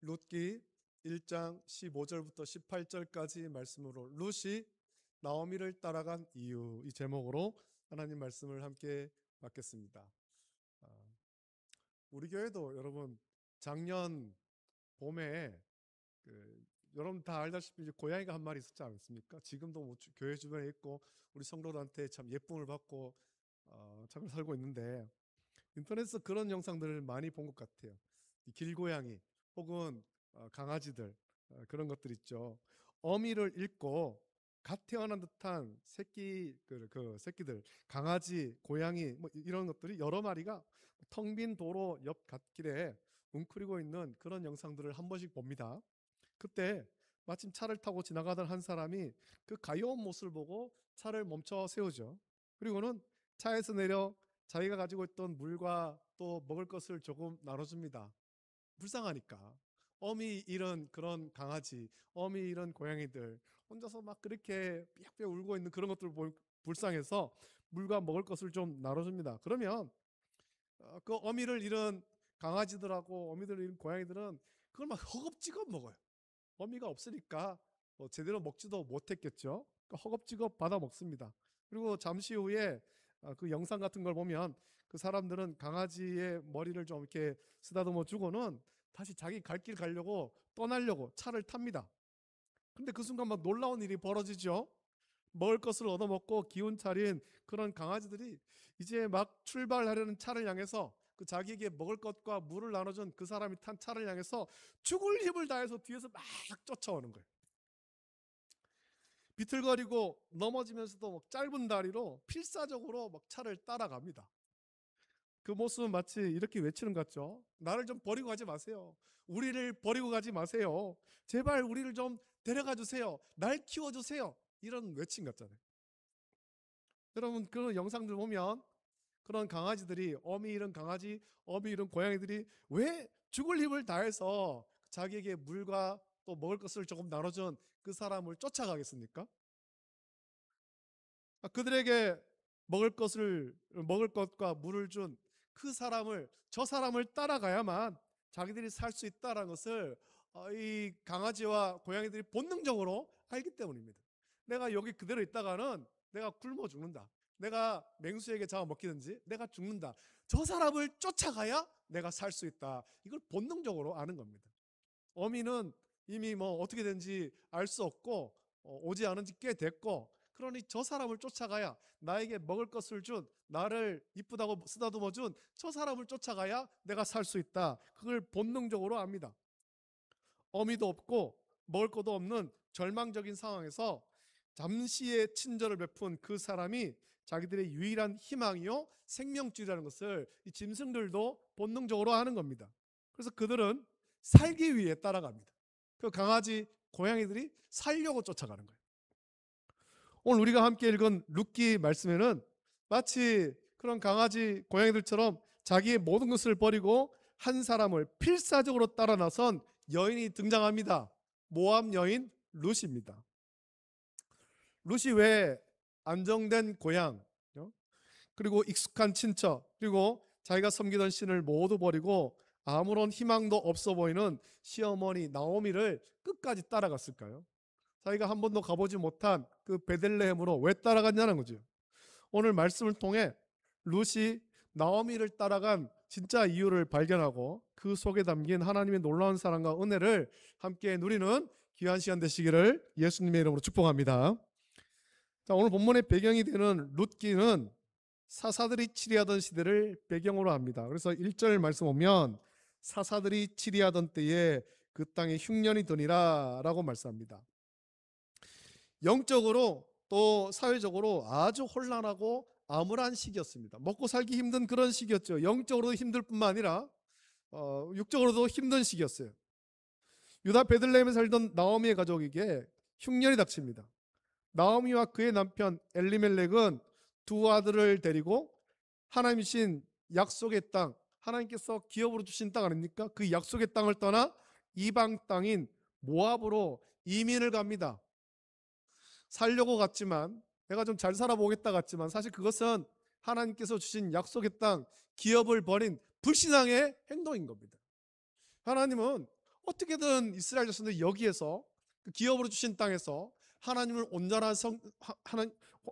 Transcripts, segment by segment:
룻기 1장 15절부터 18절까지 말씀으로 룻이 나오미를 따라간 이유, 이 제목으로 하나님 말씀을 함께 받겠습니다. 우리 교회도 여러분 작년 봄에 여러분 다 알다시피 이제 고양이가 한 마리 있었지 않습니까? 지금도 뭐 교회 주변에 있고 우리 성도들한테 참 예쁨을 받고 잘 살고 있는데, 인터넷에서 그런 영상들을 많이 본 것 같아요. 이 길고양이 혹은 강아지들, 그런 것들 있죠. 어미를 잃고 갓 태어난 듯한 새끼 그 새끼들, 강아지, 고양이 뭐 이런 것들이 여러 마리가 텅 빈 도로 옆 갓길에 웅크리고 있는 그런 영상들을 한 번씩 봅니다. 그때 마침 차를 타고 지나가던 한 사람이 그 가여운 모습을 보고 차를 멈춰 세우죠. 그리고는 차에서 내려 자기가 가지고 있던 물과 또 먹을 것을 조금 나눠줍니다. 불쌍하니까. 어미 잃은 그런 강아지, 어미 잃은 고양이들 혼자서 막 그렇게 삐약삐약 울고 있는 그런 것들을 불쌍해서 물과 먹을 것을 좀 나눠줍니다. 그러면 그 어미를 잃은 강아지들하고 어미를 잃은 고양이들은 그걸 막 허겁지겁 먹어요. 어미가 없으니까 제대로 먹지도 못했겠죠. 그러니까 허겁지겁 받아 먹습니다. 그리고 잠시 후에 그 영상 같은 걸 보면 그 사람들은 강아지의 머리를 좀 이렇게 쓰다듬어 주고는 다시 자기 갈 길 가려고 떠나려고 차를 탑니다. 근데 그 순간 막 놀라운 일이 벌어지죠. 먹을 것을 얻어먹고 기운 차린 그런 강아지들이 이제 막 출발하려는 차를 향해서 그 자기에게 먹을 것과 물을 나눠준 그 사람이 탄 차를 향해서 죽을 힘을 다해서 뒤에서 막 쫓아오는 거예요. 비틀거리고 넘어지면서도 막 짧은 다리로 필사적으로 막 차를 따라갑니다. 그 모습은 마치 이렇게 외치는 것 같죠. 나를 좀 버리고 가지 마세요. 우리를 버리고 가지 마세요. 제발 우리를 좀 데려가 주세요. 날 키워주세요. 이런 외침 같잖아요. 여러분 그런 영상들 보면 그런 강아지들이, 어미 잃은 강아지, 어미 잃은 고양이들이 왜 죽을 힘을 다해서 자기에게 물과 또 먹을 것을 조금 나눠준 그 사람을 쫓아가겠습니까? 그들에게 먹을 것과 물을 준 그 사람을, 저 사람을 따라가야만 자기들이 살 수 있다는 것을 이 강아지와 고양이들이 본능적으로 알기 때문입니다. 내가 여기 그대로 있다가는 내가 굶어 죽는다. 내가 맹수에게 잡아먹히든지 내가 죽는다. 저 사람을 쫓아가야 내가 살 수 있다. 이걸 본능적으로 아는 겁니다. 어미는 이미 뭐 어떻게 된지 알 수 없고 오지 않은 지 꽤 됐고, 그러니 저 사람을 쫓아가야, 나에게 먹을 것을 준, 나를 이쁘다고 쓰다듬어 준 저 사람을 쫓아가야 내가 살 수 있다. 그걸 본능적으로 압니다. 어미도 없고 먹을 것도 없는 절망적인 상황에서 잠시의 친절을 베푼 그 사람이 자기들의 유일한 희망이요 생명줄이라는 것을 이 짐승들도 본능적으로 아는 겁니다. 그래서 그들은 살기 위해 따라갑니다. 그 강아지, 고양이들이 살려고 쫓아가는 거예요. 오늘 우리가 함께 읽은 룻기 말씀에는 마치 그런 강아지, 고양이들처럼 자기의 모든 것을 버리고 한 사람을 필사적으로 따라 나선 여인이 등장합니다. 모압 여인 룻입니다. 룻이 왜 안정된 고향, 그리고 익숙한 친척, 그리고 자기가 섬기던 신을 모두 버리고 아무런 희망도 없어 보이는 시어머니 나오미를 끝까지 따라갔을까요? 자기가 한 번도 가보지 못한 그 베들레헴으로 왜 따라갔냐는 거죠. 오늘 말씀을 통해 룻이 나오미를 따라간 진짜 이유를 발견하고 그 속에 담긴 하나님의 놀라운 사랑과 은혜를 함께 누리는 귀한 시간 되시기를 예수님의 이름으로 축복합니다. 자, 오늘 본문의 배경이 되는 룻기는 사사들이 치리하던 시대를 배경으로 합니다. 그래서 1절 말씀 보면 사사들이 치리하던 때에 그 땅에 흉년이 드니라 라고 말씀합니다. 영적으로 또 사회적으로 아주 혼란하고 암울한 시기였습니다. 먹고 살기 힘든 그런 시기였죠. 영적으로도 힘들 뿐만 아니라 육적으로도 힘든 시기였어요. 유다 베들레헴에 살던 나오미의 가족에게 흉년이 닥칩니다. 나오미와 그의 남편 엘리멜렉은 두 아들을 데리고 하나님이신 약속의 땅, 하나님께서 기업으로 주신 땅 아닙니까? 그 약속의 땅을 떠나 이방 땅인 모압으로 이민을 갑니다. 살려고 갔지만, 내가 좀 잘 살아보겠다 갔지만 사실 그것은 하나님께서 주신 약속의 땅, 기업을 버린 불신앙의 행동인 겁니다. 하나님은 어떻게든 이스라엘 자손들이 여기에서 그 기업으로 주신 땅에서 하나님을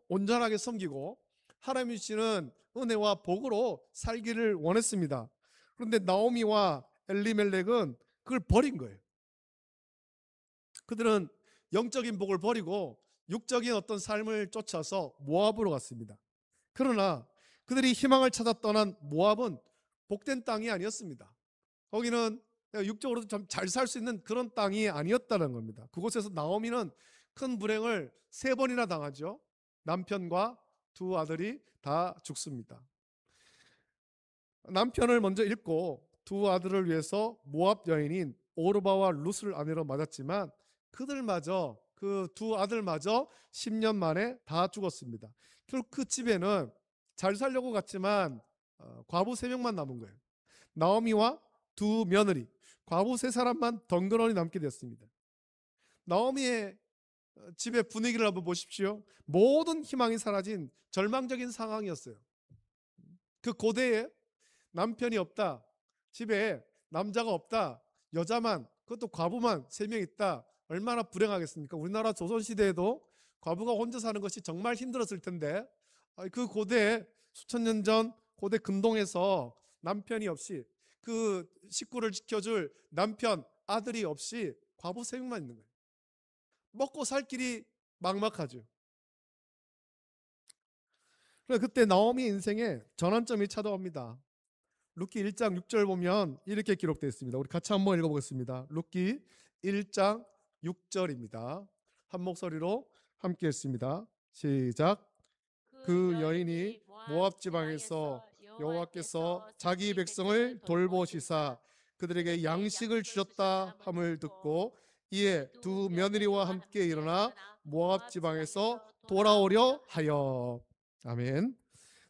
온전하게 섬기고 하나님이 주시는 은혜와 복으로 살기를 원했습니다. 그런데 나오미와 엘리멜렉은 그걸 버린 거예요. 그들은 영적인 복을 버리고 육적인 어떤 삶을 쫓아서 모압으로 갔습니다. 그러나 그들이 희망을 찾아 떠난 모압은 복된 땅이 아니었습니다. 거기는 육적으로도 좀 잘 살 수 있는 그런 땅이 아니었다는 겁니다. 그곳에서 나오미는 큰 불행을 3번이나 당하죠. 남편과 2 아들이 다 죽습니다. 남편을 먼저 잃고 2 아들을 위해서 모압 여인인 오르바와 룻을 아내로 맞았지만 그들마저 그 2 아들마저 10년 만에 다 죽었습니다. 결국 그 집에는 잘 살려고 갔지만 과부 3명만 남은 거예요. 나오미와 2 며느리, 과부 3사람만 덩그러니 남게 됐습니다. 나오미의 집의 분위기를 한번 보십시오. 모든 희망이 사라진 절망적인 상황이었어요. 그 고대에 남편이 없다, 집에 남자가 없다, 여자만, 그것도 과부만 3명 있다, 얼마나 불행하겠습니까? 우리나라 조선시대에도 과부가 혼자 사는 것이 정말 힘들었을 텐데 그 고대 수천 년 전 고대 근동에서 남편이 없이 그 식구를 지켜줄 남편, 아들이 없이 과부 3명만 있는 거예요. 먹고 살 길이 막막하죠. 그래서 그때 나오미 인생에 전환점이 찾아옵니다. 룻기 1장 6절 보면 이렇게 기록되어 있습니다. 우리 같이 한번 읽어보겠습니다. 룻기 1장 6절입니다. 한 목소리로 함께 했습니다. 시작. 그 여인이 모압 지방에서 여호와께서 자기 백성을 돌보시사 그들에게 양식을 주셨다 함을 듣고 이에 2 며느리와 함께 일어나 모압 지방에서 돌아오려 하여. 아멘.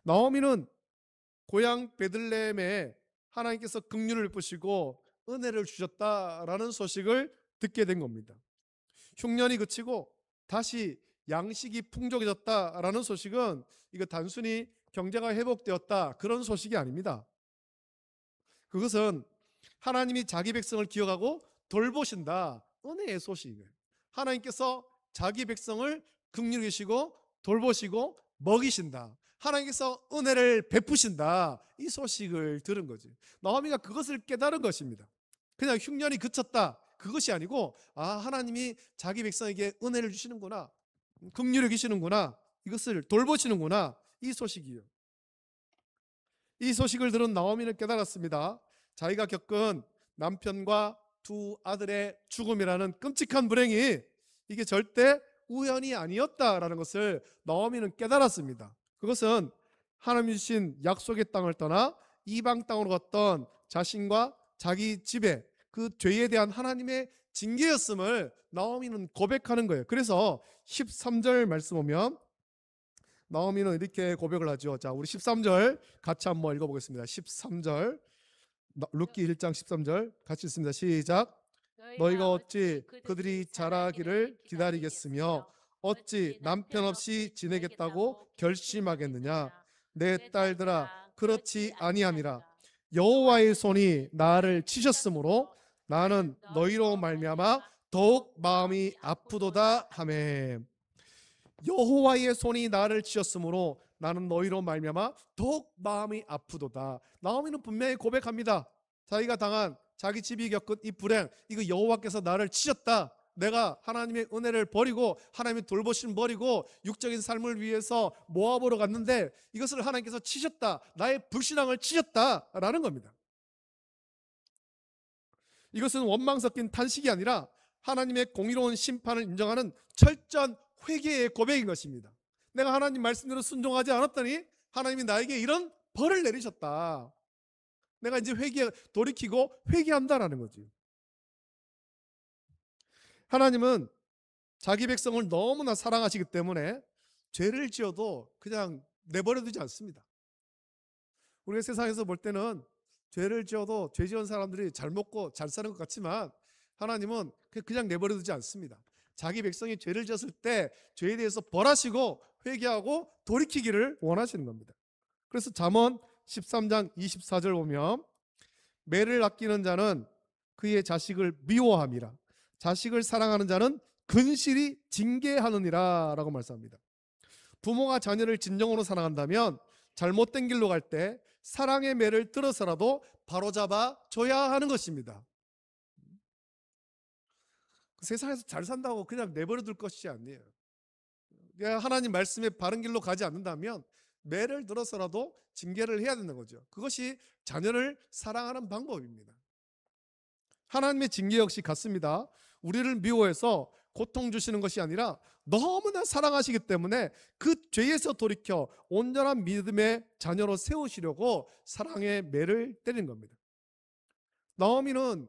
나오미는 고향 베들레헴에 하나님께서 긍휼을 베푸시고 은혜를 주셨다라는 소식을 듣게 된 겁니다. 흉년이 그치고 다시 양식이 풍족해졌다라는 소식은 이거 단순히 경제가 회복되었다 그런 소식이 아닙니다. 그것은 하나님이 자기 백성을 기억하고 돌보신다, 은혜의 소식이에요. 하나님께서 자기 백성을 긍휼히 여기시고 돌보시고 먹이신다, 하나님께서 은혜를 베푸신다, 이 소식을 들은 거지. 나오미가 그것을 깨달은 것입니다. 그냥 흉년이 그쳤다 그것이 아니고 하나님이 자기 백성에게 은혜를 주시는구나, 긍휼히 여기시는구나, 이것을 돌보시는구나, 이 소식이요. 이 소식을 들은 나오미는 깨달았습니다. 자기가 겪은 남편과 2 아들의 죽음이라는 끔찍한 불행이 이게 절대 우연이 아니었다라는 것을 나오미는 깨달았습니다. 그것은 하나님이 주신 약속의 땅을 떠나 이방 땅으로 갔던 자신과 자기 집에 그 죄에 대한 하나님의 징계였음을 나오미는 고백하는 거예요. 그래서 13절 말씀 보면 나오미는 이렇게 고백을 하죠. 자, 우리 13절 같이 한번 읽어보겠습니다. 13절 룻기 1장 13절 같이 읽습니다. 시작. 너희가 어찌 그들이 자라기를 기다리겠으며 어찌 남편 없이 지내겠다고 결심하겠느냐. 내 딸들아, 그렇지 아니함이라. 여호와의 손이 나를 치셨으므로 나는 너희로 말미암아 더욱 마음이 아프도다 하매. 여호와의 손이 나를 치셨으므로 나는 너희로 말미암아 더욱 마음이 아프도다. 나오미는 분명히 고백합니다. 자기가 당한, 자기 집이 겪은 이 불행, 이거 여호와께서 나를 치셨다. 내가 하나님의 은혜를 버리고 하나님의 돌보심 버리고 육적인 삶을 위해서 모압으로 갔는데 이것을 하나님께서 치셨다, 나의 불신앙을 치셨다라는 겁니다. 이것은 원망 섞인 탄식이 아니라 하나님의 공의로운 심판을 인정하는 철저한 회개의 고백인 것입니다. 내가 하나님 말씀대로 순종하지 않았더니 하나님이 나에게 이런 벌을 내리셨다. 내가 이제 돌이키고 회개한다라는 거지. 하나님은 자기 백성을 너무나 사랑하시기 때문에 죄를 지어도 그냥 내버려 두지 않습니다. 우리가 세상에서 볼 때는 죄를 지어도 죄 지은 사람들이 잘 먹고 잘 사는 것 같지만 하나님은 그냥 내버려 두지 않습니다. 자기 백성이 죄를 지었을 때 죄에 대해서 벌하시고 회개하고 돌이키기를 원하시는 겁니다. 그래서 잠언 13장 24절 보면 매를 아끼는 자는 그의 자식을 미워함이라. 자식을 사랑하는 자는 근실히 징계하느니라 라고 말씀합니다. 부모가 자녀를 진정으로 사랑한다면 잘못된 길로 갈 때 사랑의 매를 들어서라도 바로잡아 줘야 하는 것입니다. 세상에서 잘 산다고 그냥 내버려 둘 것이 아니에요. 하나님 말씀에 바른 길로 가지 않는다면 매를 들어서라도 징계를 해야 되는 거죠. 그것이 자녀를 사랑하는 방법입니다. 하나님의 징계 역시 같습니다. 우리를 미워해서 고통 주시는 것이 아니라 너무나 사랑하시기 때문에 그 죄에서 돌이켜 온전한 믿음의 자녀로 세우시려고 사랑의 매를 때리는 겁니다. 나오미는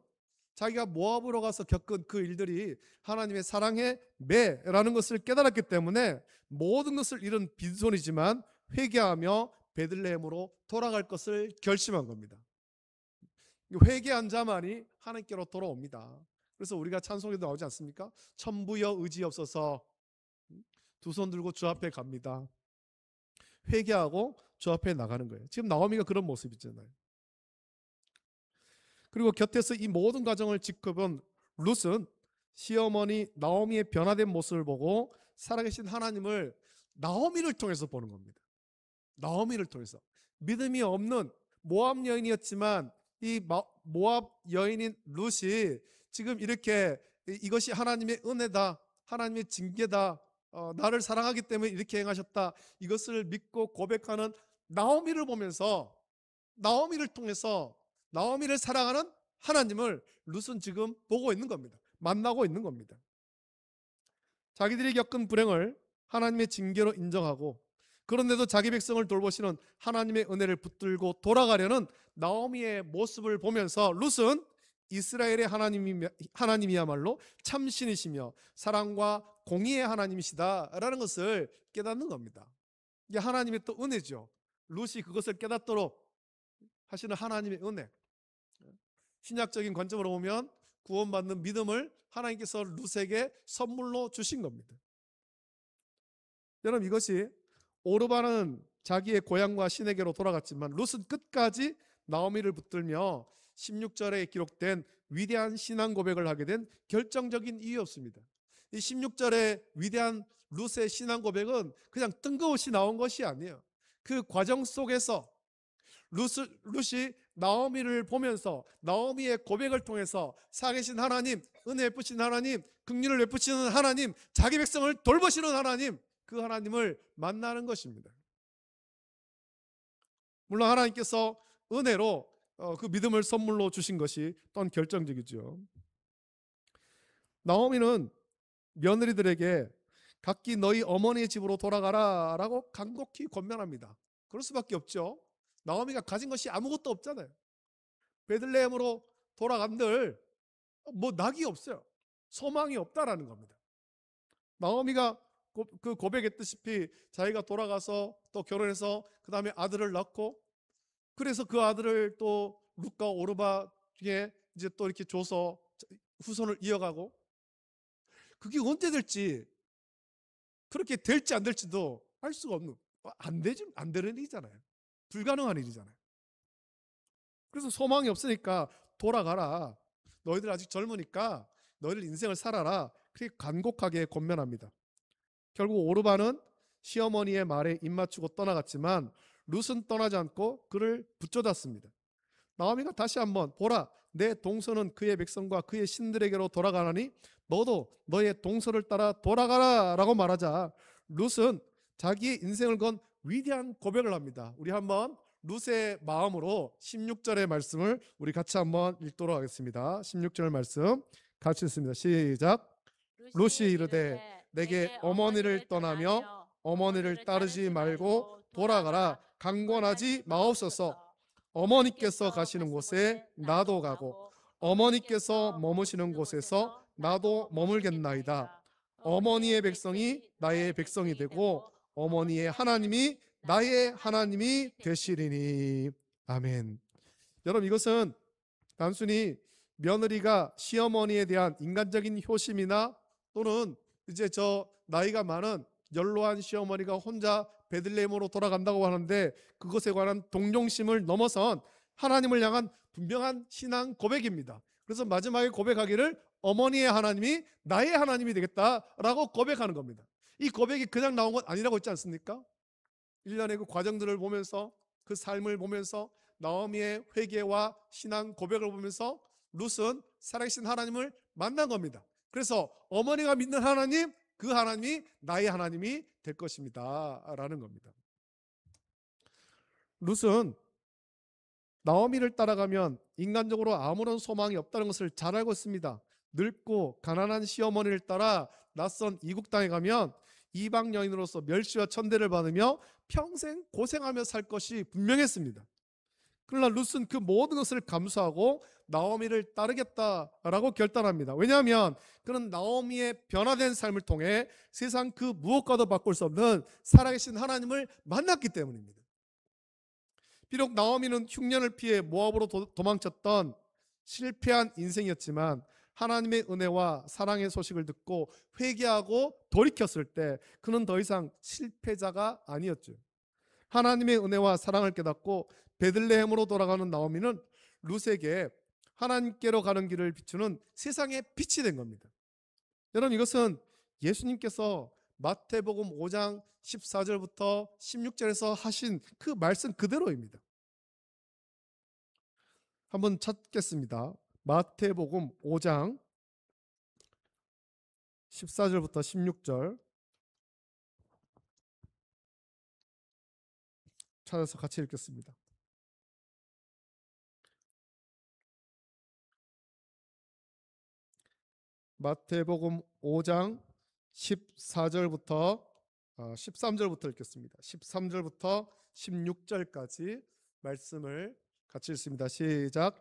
자기가 모압으로 가서 겪은 그 일들이 하나님의 사랑의 매라는 것을 깨달았기 때문에 모든 것을 잃은 빈손이지만 회개하며 베들레헴으로 돌아갈 것을 결심한 겁니다. 회개한 자만이 하나님께로 돌아옵니다. 그래서 우리가 찬송에도 나오지 않습니까? 천부여 의지없어서 두 손 들고 주 앞에 갑니다. 회개하고 주 앞에 나가는 거예요. 지금 나오미가 그런 모습이잖아요. 그리고 곁에서 이 모든 과정을 지켜본 룻은 시어머니 나오미의 변화된 모습을 보고 살아계신 하나님을 나오미를 통해서 보는 겁니다. 나오미를 통해서. 믿음이 없는 모압 여인이었지만 이 모압 여인인 룻이 지금 이렇게 이것이 하나님의 은혜다, 하나님의 징계다, 나를 사랑하기 때문에 이렇게 행하셨다, 이것을 믿고 고백하는 나오미를 보면서, 나오미를 통해서 나오미를 사랑하는 하나님을 룻은 지금 보고 있는 겁니다. 만나고 있는 겁니다. 자기들이 겪은 불행을 하나님의 징계로 인정하고 그런데도 자기 백성을 돌보시는 하나님의 은혜를 붙들고 돌아가려는 나오미의 모습을 보면서 룻은 이스라엘의 하나님이야말로 참신이시며 사랑과 공의의 하나님이시다라는 것을 깨닫는 겁니다. 이게 하나님의 또 은혜죠. 룻이 그것을 깨닫도록 하시는 하나님의 은혜. 신약적인 관점으로 보면 구원받는 믿음을 하나님께서 룻에게 선물로 주신 겁니다. 여러분, 이것이 오르바는 자기의 고향과 시내게로 돌아갔지만 룻은 끝까지 나오미를 붙들며 16절에 기록된 위대한 신앙 고백을 하게 된 결정적인 이유였습니다. 이 16절의 위대한 룻의 신앙 고백은 그냥 뜬금없이 나온 것이 아니에요. 그 과정 속에서 룻이 나오미를 보면서 나오미의 고백을 통해서 살아계신 하나님, 은혜 베푸신 하나님, 긍휼을 베푸시는 하나님, 자기 백성을 돌보시는 하나님, 그 하나님을 만나는 것입니다. 물론 하나님께서 은혜로 그 믿음을 선물로 주신 것이 또한 결정적이죠. 나오미는 며느리들에게 각기 너희 어머니의 집으로 돌아가라 라고 간곡히 권면합니다. 그럴 수밖에 없죠. 나오미가 가진 것이 아무것도 없잖아요. 베들레헴으로 돌아간들 뭐 낙이 없어요. 소망이 없다라는 겁니다. 나오미가 그 고백했듯이 자기가 돌아가서 또 결혼해서 그 다음에 아들을 낳고, 그래서 그 아들을 또 룻과 오르바에게 이제 또 이렇게 줘서 후손을 이어가고, 그게 언제 될지, 그렇게 될지 안 될지도 알 수가 없는, 안 되는 일이잖아요. 불가능한 일이잖아요. 그래서 소망이 없으니까 돌아가라, 너희들 아직 젊으니까 너희들 인생을 살아라, 그렇게 간곡하게 권면합니다. 결국 오르바는 시어머니의 말에 입맞추고 떠나갔지만 룻은 떠나지 않고 그를 붙잡았습니다. 나오미가 다시 한번 보라, 내 동서는 그의 백성과 그의 신들에게로 돌아가나니 너도 너의 동서를 따라 돌아가라 라고 말하자 룻은 자기의 인생을 건 위대한 고백을 합니다. 우리 한번 룻의 마음으로 16절의 말씀을 우리 같이 한번 읽도록 하겠습니다. 16절 말씀 같이 읽습니다. 시작. 룻이 이르되 내게 어머니를 떠나며 어머니를 따르지 말고 돌아가라, 강권하지 마옵소서. 어머니께서 가시는 곳에 나도 가고 어머니께서 머무시는 곳에서 나도 머물겠나이다. 어머니의 백성이 나의 백성이 되고 어머니의 하나님이 나의 하나님이 되시리니. 아멘. 여러분, 이것은 단순히 며느리가 시어머니에 대한 인간적인 효심이나 또는 이제 저 나이가 많은 연로한 시어머니가 혼자 베들레헴으로 돌아간다고 하는데 그것에 관한 동정심을 넘어선 하나님을 향한 분명한 신앙 고백입니다. 그래서 마지막에 고백하기를 어머니의 하나님이 나의 하나님이 되겠다라고 고백하는 겁니다. 이 고백이 그냥 나온 건 아니라고 했지 않습니까? 일련의 그 과정들을 보면서, 그 삶을 보면서, 나오미의 회개와 신앙 고백을 보면서 룻은 살아계신 하나님을 만난 겁니다. 그래서 어머니가 믿는 하나님, 그 하나님이 나의 하나님이 될 것입니다 라는 겁니다. 룻은 나오미를 따라가면 인간적으로 아무런 소망이 없다는 것을 잘 알고 있습니다. 늙고 가난한 시어머니를 따라 낯선 이국 땅에 가면 이방 여인으로서 멸시와 천대를 받으며 평생 고생하며 살 것이 분명했습니다. 그러나 룻은 그 모든 것을 감수하고 나오미를 따르겠다라고 결단합니다. 왜냐하면 그는 나오미의 변화된 삶을 통해 세상 그 무엇과도 바꿀 수 없는 살아계신 하나님을 만났기 때문입니다. 비록 나오미는 흉년을 피해 모압으로 도망쳤던 실패한 인생이었지만 하나님의 은혜와 사랑의 소식을 듣고 회개하고 돌이켰을 때 그는 더 이상 실패자가 아니었죠. 하나님의 은혜와 사랑을 깨닫고 베들레헴으로 돌아가는 나오미는 룻에게 하나님께로 가는 길을 비추는 세상의 빛이 된 겁니다. 여러분, 이것은 예수님께서 마태복음 5장 14절부터 16절에서 하신 그 말씀 그대로입니다. 한번 찾겠습니다. 마태복음 5장 14절부터 16절 찾아서 같이 읽겠습니다. 마태복음 5장 14절부터 13절부터 읽겠습니다. 13절부터 16절까지 말씀을 같이 읽습니다. 시작.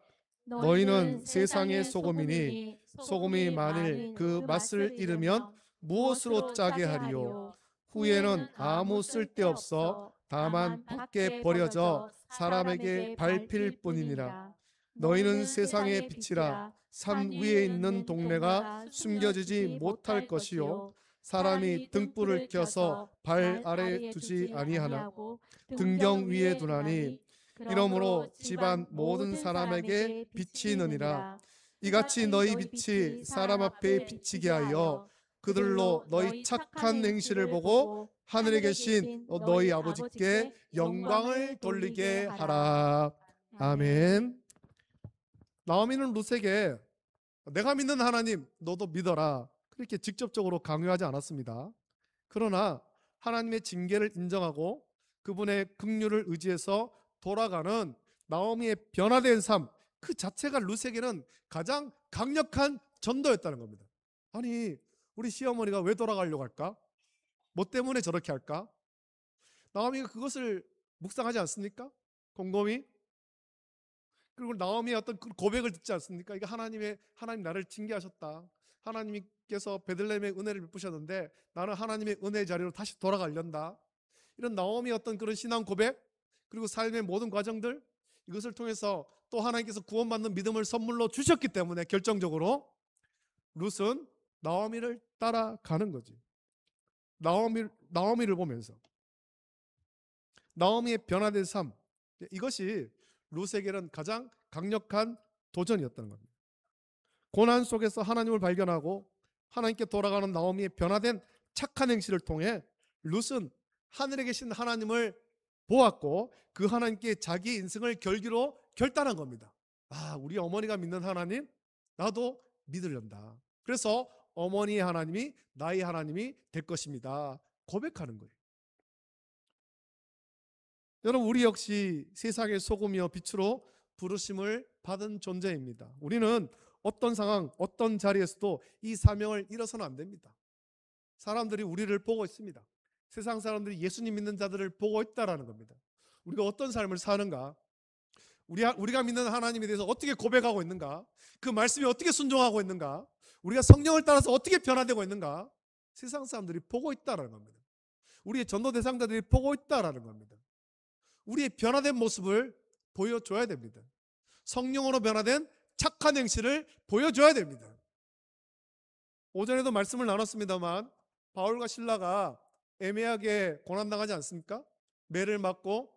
너희는 세상의 소금이니 소금이 만일 그 맛을 잃으면 무엇으로 짜게 하리요? 후에는 아무 쓸데없어 다만 밖에 버려져 사람에게 밟힐 뿐이니라. 너희는 세상의 빛이라. 산 위에 있는 동네가 숨겨지지 못할 것이요 사람이 등불을 켜서 발 아래 두지 아니하나 등경 위에 두나니 이러므로 집안 모든 사람에게 빛이 있느니라. 이같이 너희 빛이 사람 앞에 비치게 하여 그들로 너희 착한 행실을 보고 하늘에 계신 너희 아버지께 영광을 돌리게 하라. 아멘. 나오미는 룻에게 내가 믿는 하나님 너도 믿어라 그렇게 직접적으로 강요하지 않았습니다. 그러나 하나님의 징계를 인정하고 그분의 긍휼을 의지해서 돌아가는 나오미의 변화된 삶, 그 자체가 룻에게는 가장 강력한 전도였다는 겁니다. 아니, 우리 시어머니가 왜 돌아가려고 할까? 뭐 때문에 저렇게 할까? 나오미가 그것을 묵상하지 않습니까? 곰곰이. 그리고 나오미의 어떤 그 고백을 듣지 않습니까? 이게 하나님 나를 징계하셨다. 하나님께서 베들레헴의 은혜를 베푸셨는데 나는 하나님의 은혜의 자리로 다시 돌아가련다. 이런 나오미의 어떤 그런 신앙 고백, 그리고 삶의 모든 과정들, 이것을 통해서 또 하나님께서 구원받는 믿음을 선물로 주셨기 때문에 결정적으로 룻은 나오미를 따라가는 거지. 나오미를 보면서 나오미의 변화된 삶, 이것이 룻에게는 가장 강력한 도전이었다는 겁니다. 고난 속에서 하나님을 발견하고 하나님께 돌아가는 나오미의 변화된 착한 행실을 통해 룻은 하늘에 계신 하나님을 보았고 그 하나님께 자기 인생을 결기로 결단한 겁니다. 아, 우리 어머니가 믿는 하나님 나도 믿으련다. 그래서 어머니의 하나님이 나의 하나님이 될 것입니다. 고백하는 거예요. 여러분, 우리 역시 세상의 소금이요 빛으로 부르심을 받은 존재입니다. 우리는 어떤 상황, 어떤 자리에서도 이 사명을 잃어서는 안 됩니다. 사람들이 우리를 보고 있습니다. 세상 사람들이 예수님 믿는 자들을 보고 있다라는 겁니다. 우리가 어떤 삶을 사는가, 우리가 믿는 하나님에 대해서 어떻게 고백하고 있는가, 그 말씀이 어떻게 순종하고 있는가, 우리가 성령을 따라서 어떻게 변화되고 있는가, 세상 사람들이 보고 있다라는 겁니다. 우리의 전도 대상자들이 보고 있다라는 겁니다. 우리의 변화된 모습을 보여줘야 됩니다. 성령으로 변화된 착한 행실을 보여줘야 됩니다. 오전에도 말씀을 나눴습니다만 바울과 실라가 애매하게 고난당하지 않습니까? 매를 맞고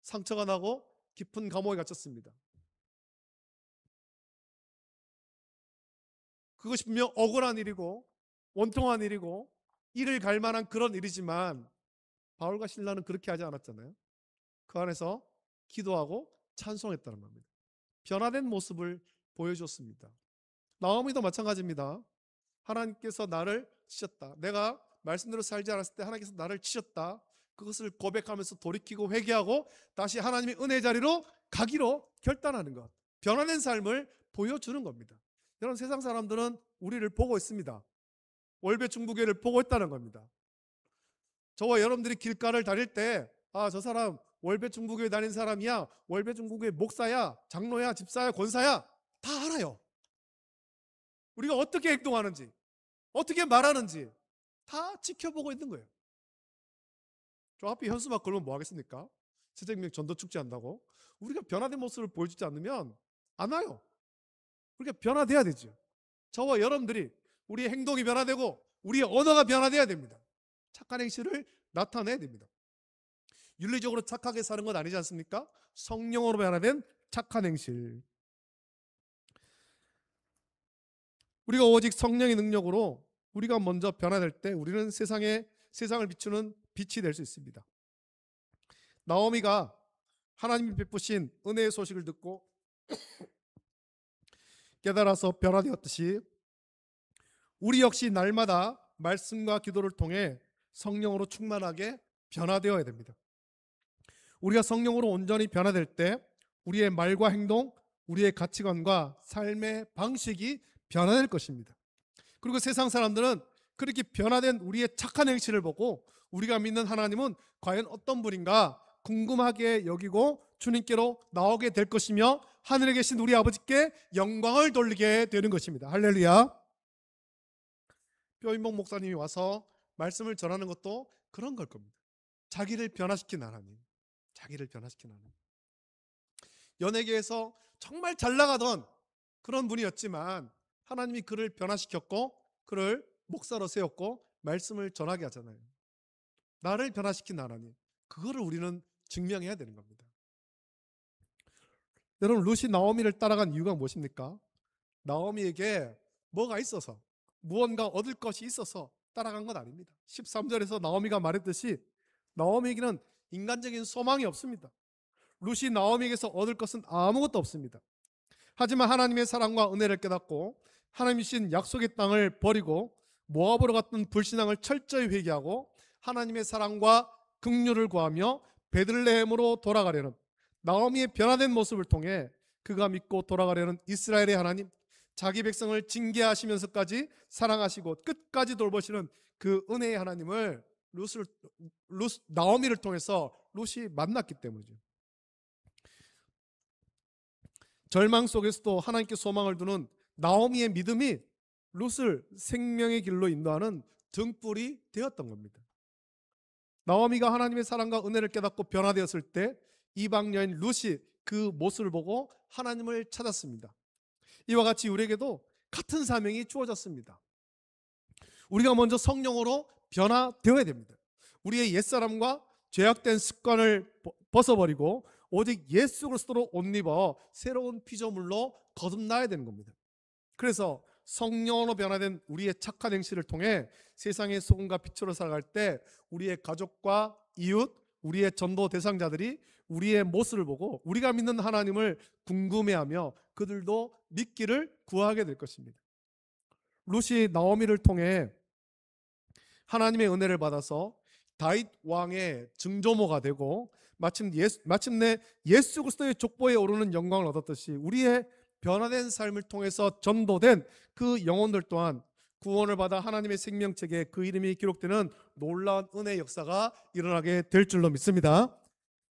상처가 나고 깊은 감옥에 갇혔습니다. 그것이 분명 억울한 일이고 원통한 일이고 이를 갈 만한 그런 일이지만 바울과 실라는 그렇게 하지 않았잖아요. 그 안에서 기도하고 찬송했다는 겁니다. 변화된 모습을 보여줬습니다. 나오미도 마찬가지입니다. 하나님께서 나를 치셨다. 내가 말씀대로 살지 않았을 때 하나님께서 나를 치셨다. 그것을 고백하면서 돌이키고 회개하고 다시 하나님의 은혜 자리로 가기로 결단하는 것. 변화된 삶을 보여주는 겁니다. 여러분, 세상 사람들은 우리를 보고 있습니다. 월배 중부교회를 보고 있다는 겁니다. 저와 여러분들이 길가를 다닐 때 저 사람 월배 중부교회 다닌 사람이야, 월배 중부교회 목사야, 장로야, 집사야, 권사야, 다 알아요. 우리가 어떻게 행동하는지, 어떻게 말하는지 다 지켜보고 있는 거예요. 저 앞에 현수막 걸면 뭐 하겠습니까? 새생명 전도축제 한다고. 우리가 변화된 모습을 보여주지 않으면 안 와요. 우리가 변화돼야 되죠. 저와 여러분들이 우리의 행동이 변화되고 우리의 언어가 변화돼야 됩니다. 착한 행실을 나타내야 됩니다. 윤리적으로 착하게 사는 건 아니지 않습니까? 성령으로 변화된 착한 행실. 우리가 오직 성령의 능력으로 우리가 먼저 변화될 때 우리는 세상을 비추는 빛이 될 수 있습니다. 나오미가 하나님이 베푸신 은혜의 소식을 듣고 깨달아서 변화되었듯이 우리 역시 날마다 말씀과 기도를 통해 성령으로 충만하게 변화되어야 됩니다. 우리가 성령으로 온전히 변화될 때 우리의 말과 행동, 우리의 가치관과 삶의 방식이 변화될 것입니다. 그리고 세상 사람들은 그렇게 변화된 우리의 착한 행실을 보고 우리가 믿는 하나님은 과연 어떤 분인가 궁금하게 여기고 주님께로 나오게 될 것이며 하늘에 계신 우리 아버지께 영광을 돌리게 되는 것입니다. 할렐루야. 뼈인목 목사님이 와서 말씀을 전하는 것도 그런 걸 겁니다. 자기를 변화시킨 하나님, 자기를 변화시킨 하나님. 연예계에서 정말 잘 나가던 그런 분이었지만 하나님이 그를 변화시켰고 그를 목사로 세웠고 말씀을 전하게 하잖아요. 나를 변화시킨 하나님, 그거를 우리는 증명해야 되는 겁니다. 여러분, 룻이 나오미를 따라간 이유가 무엇입니까? 나오미에게 뭐가 있어서, 무언가 얻을 것이 있어서 따라간 건 아닙니다. 13절에서 나오미가 말했듯이 나오미에게는 인간적인 소망이 없습니다. 룻이 나오미에게서 얻을 것은 아무것도 없습니다. 하지만 하나님의 사랑과 은혜를 깨닫고 하나님이 주신 약속의 땅을 버리고 모압으로 갔던 불신앙을 철저히 회개하고 하나님의 사랑과 긍휼을 구하며 베들레헴으로 돌아가려는 나오미의 변화된 모습을 통해 그가 믿고 돌아가려는 이스라엘의 하나님, 자기 백성을 징계하시면서까지 사랑하시고 끝까지 돌보시는 그 은혜의 하나님을 나오미를 통해서 룻이 만났기 때문이죠. 절망 속에서도 하나님께 소망을 두는 나오미의 믿음이 룻을 생명의 길로 인도하는 등불이 되었던 겁니다. 나오미가 하나님의 사랑과 은혜를 깨닫고 변화되었을 때 이방 여인 룻이 그 모습을 보고 하나님을 찾았습니다. 이와 같이 우리에게도 같은 사명이 주어졌습니다. 우리가 먼저 성령으로 변화되어야 됩니다. 우리의 옛사람과 죄악된 습관을 벗어버리고 오직 예수 그리스도로 옷 입어 새로운 피조물로 거듭나야 되는 겁니다. 그래서 성령으로 변화된 우리의 착한 행실을 통해 세상의 소금과 빛으로 살아갈 때 우리의 가족과 이웃, 우리의 전도 대상자들이 우리의 모습을 보고 우리가 믿는 하나님을 궁금해하며 그들도 믿기를 구하게 될 것입니다. 룻이 나오미를 통해 하나님의 은혜를 받아서 다윗 왕의 증조모가 되고 마침내 예수 그리스도의 족보에 오르는 영광을 얻었듯이 우리의 변화된 삶을 통해서 전도된 그 영혼들 또한 구원을 받아 하나님의 생명책에 그 이름이 기록되는 놀라운 은혜의 역사가 일어나게 될 줄로 믿습니다.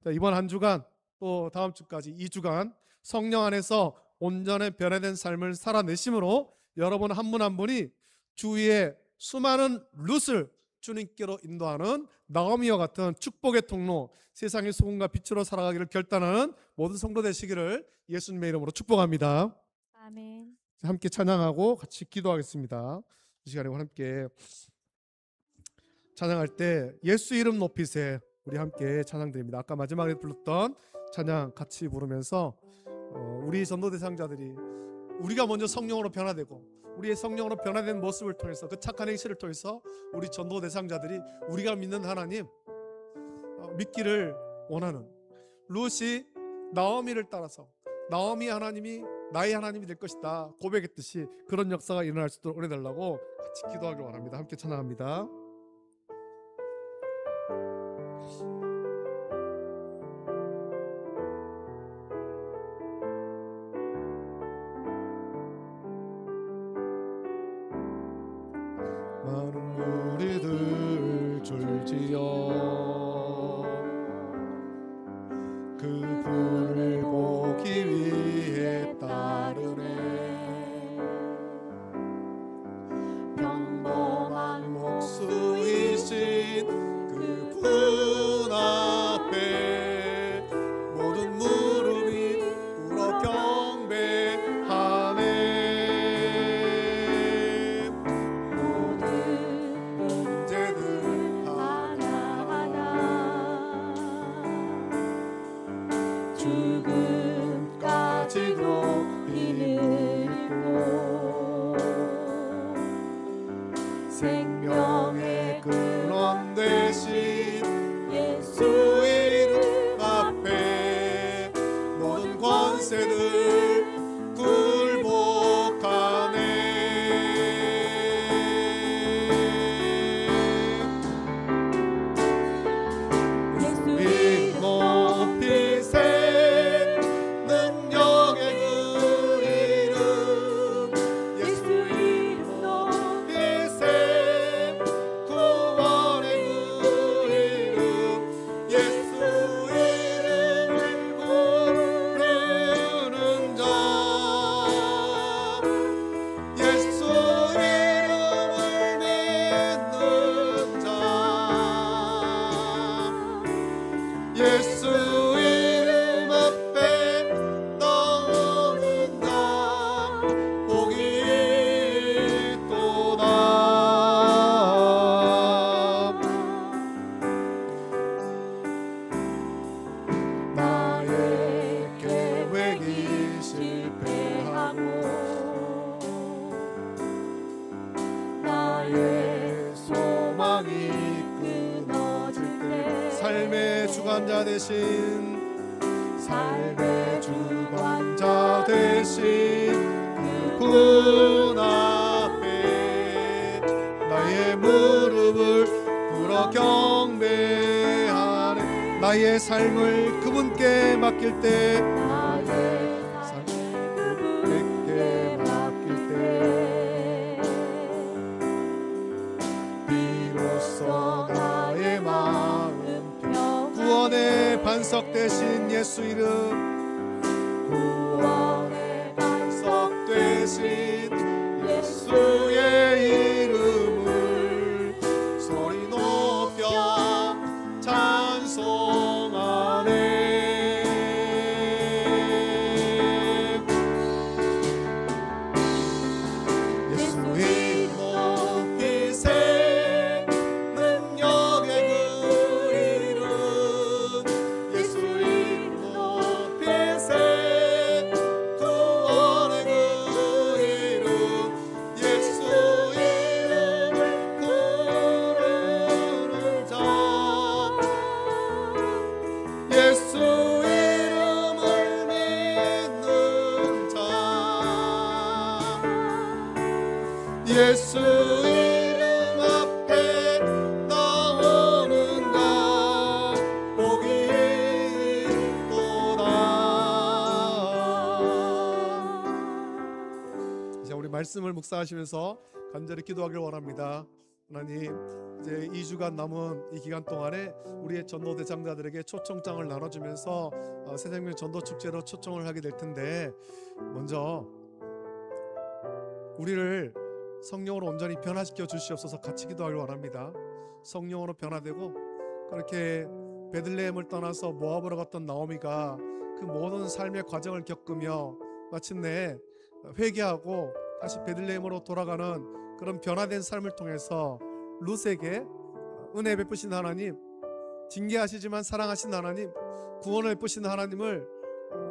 자, 이번 한 주간 또 다음 주까지 2주간 성령 안에서 온전히 변화된 삶을 살아내심으로 여러분 한 분 한 분이 주위의 수많은 룻을 주님께로 인도하는 나오미와 같은 축복의 통로, 세상의 소금과 빛으로 살아가기를 결단하는 모든 성도 되시기를 예수님의 이름으로 축복합니다. 아멘. 함께 찬양하고 같이 기도하겠습니다. 이 시간에 함께 찬양할 때 예수 이름 높이세, 우리 함께 찬양드립니다. 아까 마지막에 불렀던 찬양 같이 부르면서 우리 전도 대상자들이 우리가 먼저 성령으로 변화되고 우리의 성령으로 변화된 모습을 통해서 그 착한 행실을 통해서 우리 전도 대상자들이 우리가 믿는 하나님 믿기를 원하는, 룻이 나오미를 따라서 나오미 하나님이 나의 하나님이 될 것이다 고백했듯이 그런 역사가 일어날 수 있도록 은혜달라고 같이 기도하길 원합니다. 함께 찬양합니다. 많은 무리들 줄지어 그 불을 보기 위해 따르네. 평범한 목수이신 그분 앞에 모든 무릎이 꿇어 경배하네. 생명의 근원 되신 예수 이름 앞에 모든 권세들 굴복하네. 예수 이름 높이세 능력의 그 이름. 예수 이름 높이세 구원의 그 이름. 예수 이름을 부르는 자. 예수 이름을 믿는 자. 예수 이름 앞에 나오는 자 복이 있도다. 나의 계획이 실패하고 나의 소망이 끊어질 때 삶의 주관자 대신 삶의 주관자 대신 그분 앞에 나의 무릎을 꿇어 경배하네. 나의 삶을 그분께 맡길 때 나의 삶을 그분께 맡길 때 비로소 나의 마음 구원의 반석 되신 예수 이름. 구원의 반석 되신 예수의 이름을 소리 높여 찬송하네. 예수 이름 높이세 능력의 그 이름. 예수 이름 높이세 구원의 그 이름. 예수 이름을 부르는 자. 예수 이름을 믿는 자. 예수 이름 앞에 나오는 자 복이 있도다. 이제 우리 말씀을 묵상하시면서 간절히 기도하길 원합니다. 하나님, 이제 2주간 남은 이 기간 동안에 우리의 전도 대상자들에게 초청장을 나눠주면서 새생명 전도 축제로 초청을 하게 될 텐데, 먼저 우리를 성령으로 온전히 변화시켜 주시옵소서 같이 기도하길 원합니다. 성령으로 변화되고 그렇게 베들레헴을 떠나서 모압으로 갔던 나오미가 그 모든 삶의 과정을 겪으며 마침내 회개하고 다시 베들레헴으로 돌아가는 그런 변화된 삶을 통해서 룻에게 은혜 베푸신 하나님, 징계하시지만 사랑하신 하나님, 구원을 베푸신 하나님을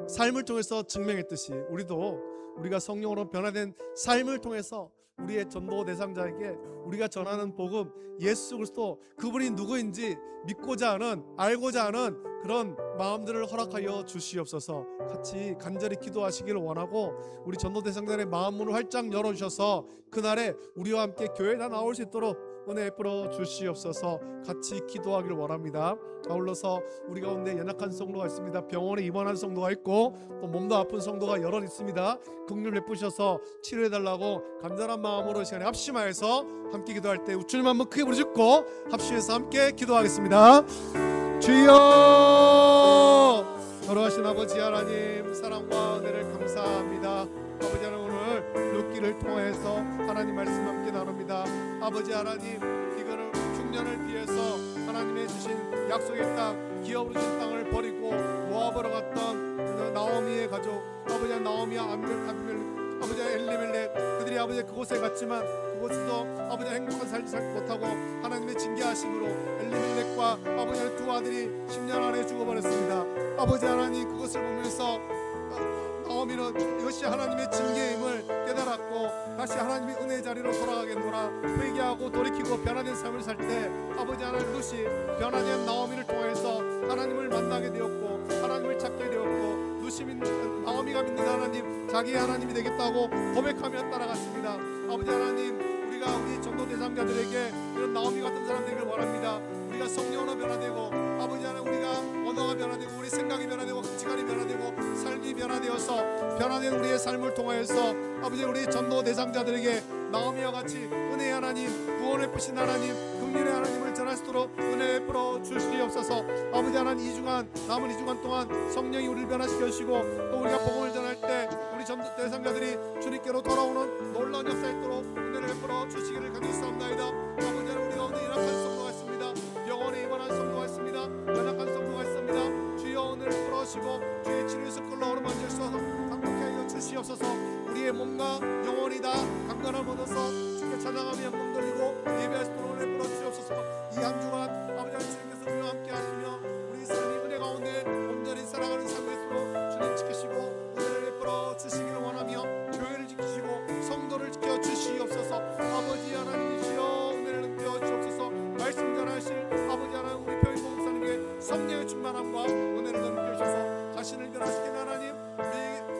삶을 통해서 증명했듯이 우리도 우리가 성령으로 변화된 삶을 통해서 우리의 전도 대상자에게 우리가 전하는 복음, 예수 그리스도 그분이 누구인지 믿고자 하는, 알고자 하는 그런 마음들을 허락하여 주시옵소서. 같이 간절히 기도하시기를 원하고, 우리 전도 대상자의 마음문을 활짝 열어주셔서 그날에 우리와 함께 교회에 다 나올 수 있도록 은혜 베풀어 주시옵소서. 같이 기도하기를 원합니다. 아울러서 우리 가운데 연약한 성도가 있습니다. 병원에 입원한 성도가 있고 또 몸도 아픈 성도가 여럿 있습니다. 긍휼 베푸셔서 치료해달라고 간절한 마음으로 시간에 합심하여서 함께 기도할 때 우주님 한번 크게 부르짖고 합심해서 함께 기도하겠습니다. 주여, 걸어가신 아버지 하나님, 사랑과 은혜를 감사합니다. 아버지 하나님, 오늘 룻기를 통해서 하나님 말씀 함께 나눕니다. 아버지 하나님, 이거를 흉년을 피해서 하나님의 주신 약속의 땅, 기업으로 주신 땅을 버리고 모압으로 갔던 나오미의 가족, 아버지 하나님, 나오미와 아버지 엘리멜렉, 그들이 아버지 그곳에 갔지만 그곳에서 아버지 행복한 삶을 살지 못하고 하나님의 징계하심으로 엘리멜렉과 아버지의 두 아들이 10년 안에 죽어버렸습니다. 아버지 하나님, 그것을 보면서 나오미는 이것이 하나님의 징계임을 깨달았고 다시 하나님의 은혜의 자리로 돌아가겠노라 회개하고 돌이키고 변화된 삶을 살 때 아버지 하나님, 룻이 변화된 나오미를 통해서 하나님을 만나게 되었고 하나님을 찾게 되었고, 나오미가 믿는 하나님, 자기 하나님이 되겠다고 고백하며 따라갔습니다. 아버지 하나님, 우리가 우리 전도 대상자들에게 이런 나오미 같은 사람 되기를 원합니다. 우리가 성령으로 변화되고 아버지 하나님, 우리가 언어가 변화되고 우리 생각이 변화되고 가치관이 변화되고 삶이 변화되어서 변화된 우리의 삶을 통하여서 아버지 우리 전도 대상자들에게 나오미와 같이 은혜의 하나님, 구원을 베푸신 하나님, 긍휼의 하나님을 전할 수 있도록 은혜 베풀어 주시옵소서. 아버지 하나님, 남은 2주간 동안 성령이 우리를 변화시켜 주시고 또 우리가 복음을 전할 때 우리 전도 대상자들이 주님께로 돌아오는 놀라운 역사 있도록 은혜를 베풀어 주시기를 간구하옵나이다. 아버지 하나님, 우리 가운데 연약한 성도가 있습니다. 병원에 입원한 성도가 있습니다. 연약한 성도가 있습니다. 주여, 오늘 풀어주시고 주의 치료에서 끌어오르 만져주셔서 강력하게 하여 주시옵소서. 우리의 몸과 영혼이 다 강건함을 얻어서 주께 찬양하며 영광 돌리고 예배할 수 있도록 은혜 풀어주시옵소서. 이 한 주간 아버지 하나님, 주님께서 우리와 함께 하시며 우리 삶이 은혜 가운데 온전히 살아가는 삶에서 주님 지키시고 은혜를 베풀어 주시기를 원하며 교회를 지키시고 성도를 지켜 주시옵소서. 아버지 하나님이시여, 은혜를 넘겨 주옵소서. 말씀 전하실 아버지 하나님, 우리 표인보 목사님께 성령의 충만함과 은혜를 넘겨주셔서 자신을 변화시키는 하나님,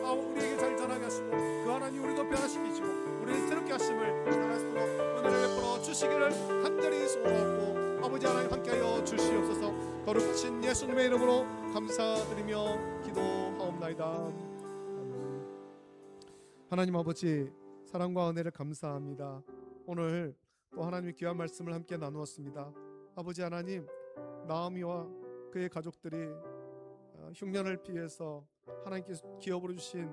우리에게 잘 전하게 하시고 그 하나님 우리도 변화시키시고 우리를 새롭게 하심을 전할 수 있도록 은혜를 베풀어 주시기를 간절히 소원하고 아버지 하나님 함께하여 주시옵소서. 거룩하신 예수님의 이름으로 감사드리며 기도하옵나이다. 하나님 아버지, 사랑과 은혜를 감사합니다. 오늘 또 하나님의 귀한 말씀을 함께 나누었습니다. 아버지 하나님, 나오미와 그의 가족들이 흉년을 피해서 하나님께서 기업으로 주신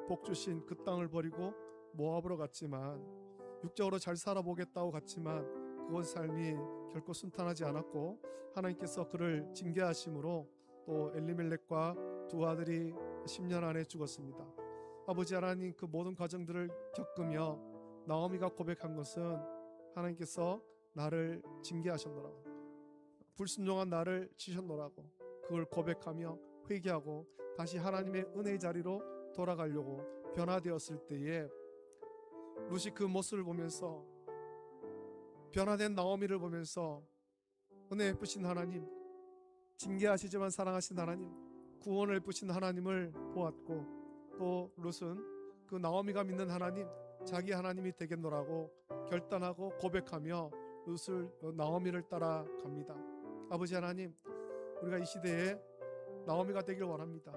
복 주신 그 땅을 버리고 모압으로 갔지만, 육적으로 잘 살아보겠다고 갔지만 그곳 삶이 결코 순탄하지 않았고 하나님께서 그를 징계하심으로 또 엘리멜렉과 두 아들이 10년 안에 죽었습니다. 아버지 하나님, 그 모든 과정들을 겪으며 나오미가 고백한 것은 하나님께서 나를 징계하셨노라고, 불순종한 나를 치셨노라고, 그걸 고백하며 회개하고 다시 하나님의 은혜의 자리로 돌아가려고 변화되었을 때에 룻이 그 모습을 보면서, 변화된 나오미를 보면서 은혜 베푸신 하나님, 징계하시지만 사랑하신 하나님, 구원을 베푸신 하나님을 보았고 또 룻은 그 나오미가 믿는 하나님, 자기 하나님이 되겠노라고 결단하고 고백하며 나오미를 따라갑니다. 아버지 하나님, 우리가 이 시대에 나오미가 되길 원합니다.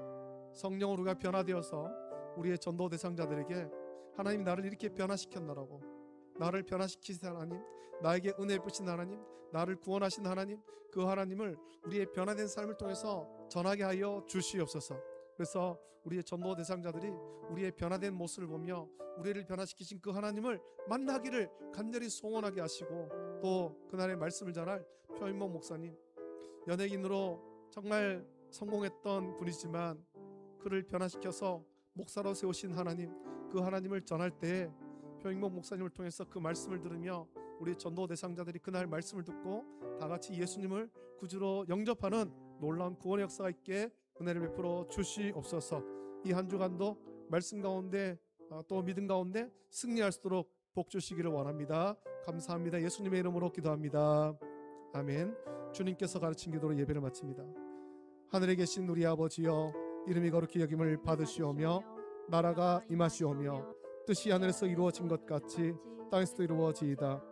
성령으로 우리가 변화되어서 우리의 전도 대상자들에게 하나님, 나를 이렇게 변화시켰노라고, 나를 변화시키신 하나님, 나에게 은혜 베푸신 하나님, 나를 구원하신 하나님, 그 하나님을 우리의 변화된 삶을 통해서 전하게 하여 주시옵소서. 그래서 우리의 전도 대상자들이 우리의 변화된 모습을 보며 우리를 변화시키신 그 하나님을 만나기를 간절히 소원하게 하시고, 또 그날의 말씀을 전할 표인목 목사님, 연예인으로 정말 성공했던 분이지만 그를 변화시켜서 목사로 세우신 하나님, 그 하나님을 전할 때에 표인목 목사님을 통해서 그 말씀을 들으며 우리 전도 대상자들이 그날 말씀을 듣고 다 같이 예수님을 구주로 영접하는 놀라운 구원의 역사가 있게 은혜를 베풀어 주시옵소서. 이 한 주간도 말씀 가운데 또 믿음 가운데 승리할 수 있도록 복 주시기를 원합니다. 감사합니다. 예수님의 이름으로 기도합니다. 아멘. 주님께서 가르친 기도로 예배를 마칩니다. 하늘에 계신 우리 아버지여, 이름이 거룩히 여김을 받으시오며 나라가 임하시오며 뜻이 하늘에서 이루어진 것 같이 땅에서도 이루어지이다.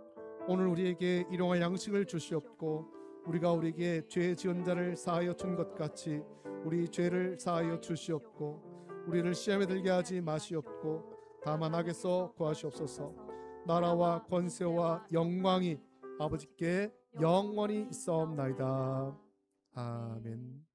오늘 우리에게 일용할 양식을 주시옵고 우리가 우리에게 죄 지은 자를 사하여 준 것 같이 우리 죄를 사하여 주시옵고 우리를 시험에 들게 하지 마시옵고 다만 악에서 구하시옵소서. 나라와 권세와 영광이 아버지께 영원히 있사옵나이다. 아멘.